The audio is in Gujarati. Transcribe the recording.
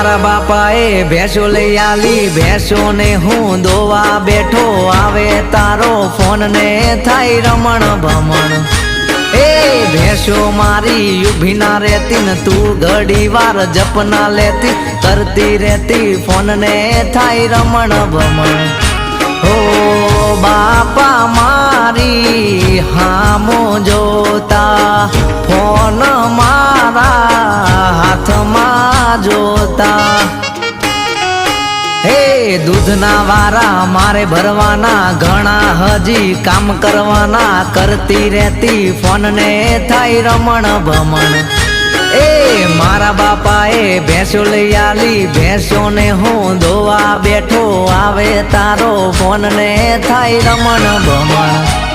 મારા બાપાએ ભેંસો લઈ આલી, ભેંસો ને હું દોવા બેઠો, આવે તારો ફોન ને થાય રમણ ભમણ। એ ભેંસો મારી ઊભી ના રહેતી ને તું ઘડી વાર જપના લેતી, કરતી રહેતી ફોન ને થાય રમણ ભમણ। ઓ બાપા મારી હામો જોતા, ફોન મારા હાથમાં જોતા। હે દૂધના વારા મારે ભરવાના, ઘણા હજી કામ કરવાના, કરતી રહેતી ફોન ને થાય રમણ ભમણ। એ મારા બાપાએ ભેંસો લઈ આલી, ભેંસો ને હું દોવા બેઠો, આવે તારો ફોન ને થાય રમણ ભમણ।